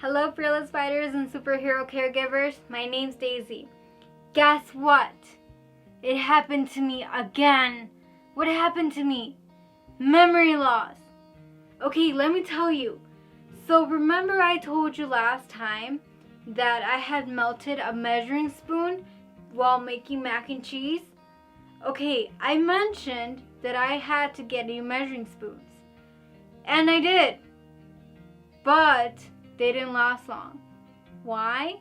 Hello fearless fighters and superhero caregivers, my name's Daisy. Guess what? It happened to me again. What happened to me? Memory loss. Okay, let me tell you. So remember I told you last time that I had melted a measuring spoon while making mac and cheese? Okay, I mentioned that I had to get new measuring spoons. And I did. But they didn't last long. Why?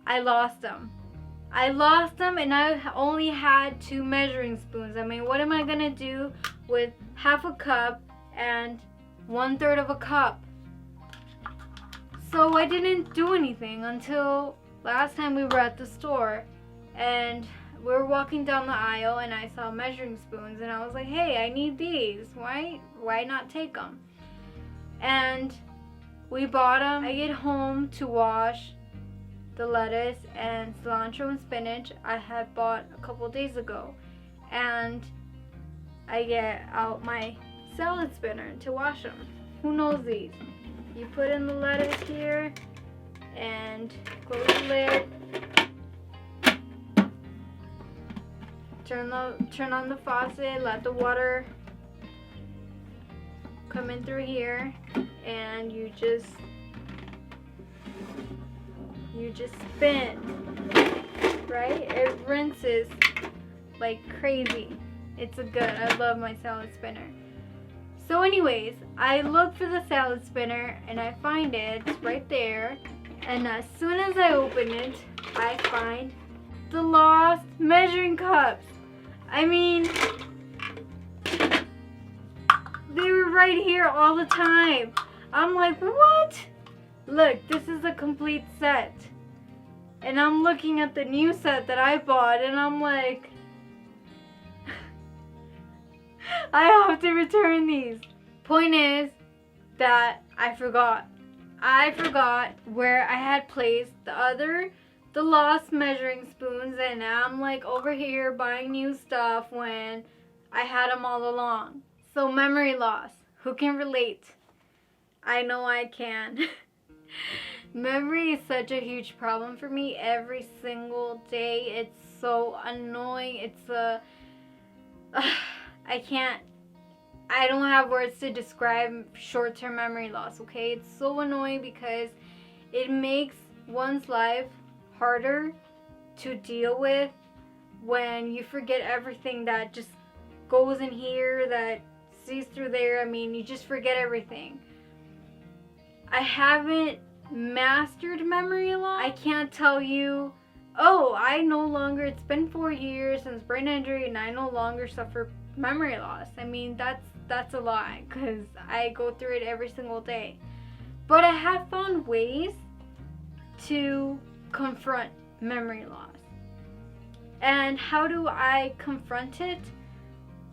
I lost them. And I only had 2 measuring spoons. I mean, what am I gonna do with half a cup and 1/3 of a cup? So I didn't do anything until last time we were at the store and we were walking down the aisle and I saw measuring spoons and I was like, hey, I need these. Why not take them? And we bought them. I get home to wash the lettuce and cilantro and spinach I had bought a couple days ago. And I get out my salad spinner to wash them. Who knows these? You put in the lettuce here and close the lid. Turn on the faucet, let the water come in through here, and you just spin, right? It rinses like crazy. I love my salad spinner. So anyways, I look for the salad spinner and I find it. It's right there. And as soon as I open it, I find the lost measuring cups. I mean, they were right here all the time. I'm like, what? Look, this is a complete set. And I'm looking at the new set that I bought and I'm like, I have to return these. Point is that I forgot where I had placed the lost measuring spoons, and now I'm like over here buying new stuff when I had them all along. So memory loss, who can relate? I know I can. Memory is such a huge problem for me every single day. It's so annoying. I don't have words to describe short-term memory loss, okay? It's so annoying because it makes one's life harder to deal with when you forget everything that just goes in here, that sees through there. I mean, you just forget everything. I haven't mastered memory loss. I can't tell you, oh, it's been 4 years since brain injury and I no longer suffer memory loss. I mean, that's a lie because I go through it every single day. But I have found ways to confront memory loss. And how do I confront it?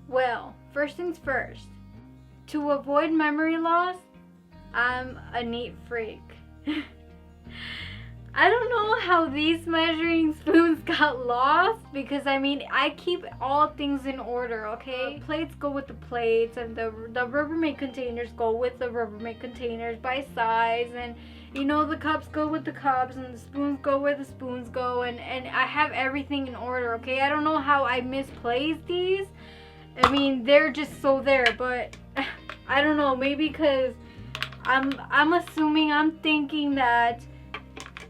Well, first things first. To avoid memory loss, I'm a neat freak. I don't know how these measuring spoons got lost because I mean I keep all things in order, okay? The plates go with the plates and the Rubbermaid containers go with the Rubbermaid containers by size, and you know the cups go with the cups and the spoons go where the spoons go, and I have everything in order, okay? I don't know how I misplaced these. I mean they're just so there, but I don't know, maybe because I'm thinking that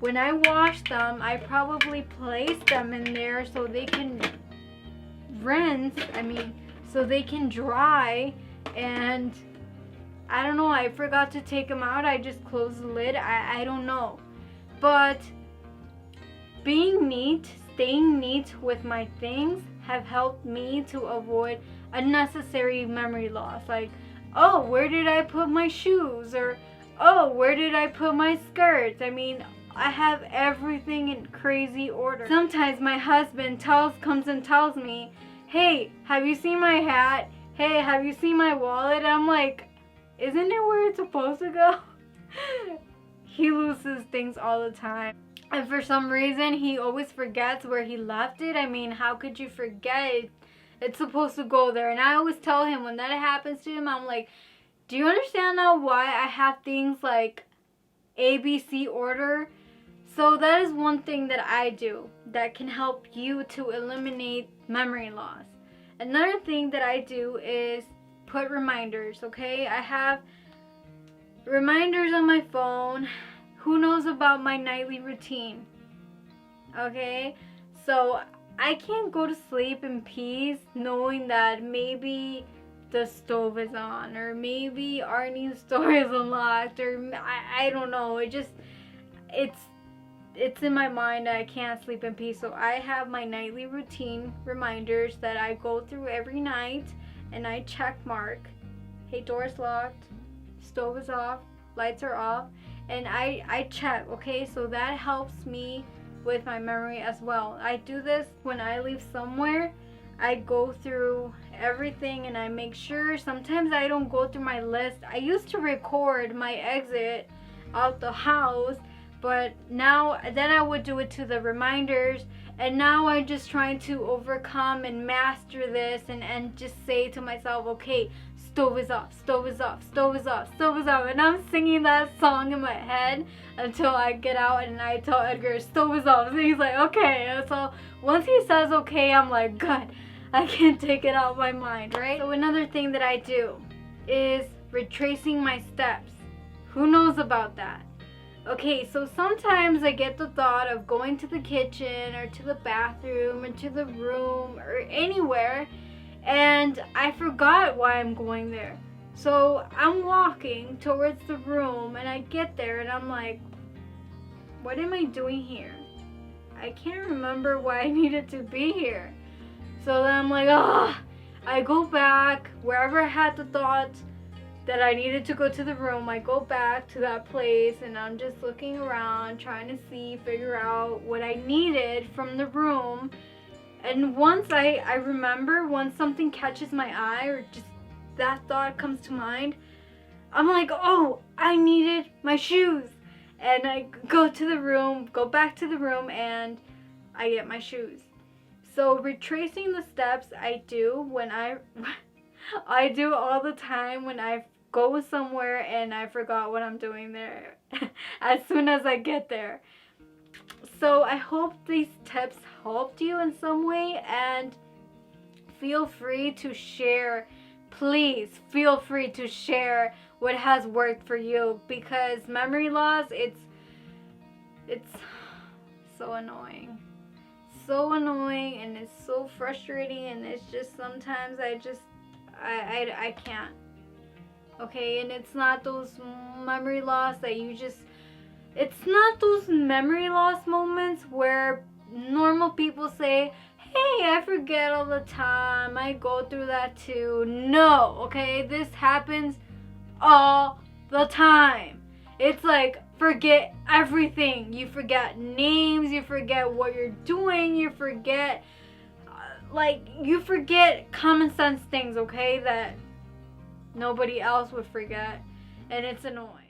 when I wash them, I probably placed them in there so they can rinse, so they can dry, and I don't know, I forgot to take them out. I just closed the lid. I don't know. But being neat, staying neat with my things have helped me to avoid unnecessary memory loss. Like, oh, where did I put my shoes? Or, oh, where did I put my skirts? I mean, I have everything in crazy order. Sometimes my husband comes and tells me, hey, have you seen my hat? Hey, have you seen my wallet? I'm like, isn't it where it's supposed to go? He loses things all the time. And for some reason, he always forgets where he left it. I mean, how could you forget? It's supposed to go there. And I always tell him when that happens to him, I'm like, do you understand now why I have things like ABC order. So that is one thing that I do that can help you to eliminate memory loss. Another thing that I do is put reminders, okay? I have reminders on my phone. Who knows about my nightly routine? Okay? So I can't go to sleep in peace knowing that maybe the stove is on, or maybe Arnie's door is unlocked, or I don't know. It's in my mind. I can't sleep in peace. So I have my nightly routine reminders that I go through every night, and I check mark. Hey, door's locked, stove is off, lights are off, and I check, okay? So that helps me with my memory as well. I do this when I leave somewhere. I go through everything and I make sure. Sometimes I don't go through my list. I used to record my exit out the house, but now, then I would do it to the reminders, and now I'm just trying to overcome and master this and just say to myself, okay, stove is off, stove is off, stove is off, stove is off, and I'm singing that song in my head until I get out and I tell Edgar, stove is off, and he's like, okay. And so once he says okay, I'm like, good, I can't take it out of my mind, right? So another thing that I do is retracing my steps. Who knows about that? Okay, so sometimes I get the thought of going to the kitchen or to the bathroom or to the room or anywhere, and I forgot why I'm going there. So I'm walking towards the room and I get there and I'm like, what am I doing here? I can't remember why I needed to be here. So then I'm like, I go back wherever I had the thought that I needed to go to the room. I go back to that place and I'm just looking around, trying to figure out what I needed from the room. And once I remember, once something catches my eye or just that thought comes to mind, I'm like, oh, I needed my shoes. And I go to the room, go back to the room, and I get my shoes. So retracing the steps I do when I do all the time when I go somewhere and I forgot what I'm doing there as soon as I get there. So I hope these tips helped you in some way, and feel free to share. Please feel free to share what has worked for you, because memory loss, it's so annoying. So annoying, and it's so frustrating, and it's just sometimes I can't. Okay, and it's not those memory loss that it's not those memory loss moments where normal people say, hey, I forget all the time, I go through that too. No, okay, this happens all the time. It's like, forget everything. You forget names, you forget what you're doing, you forget you forget common sense things, okay, that nobody else would forget, and it's annoying.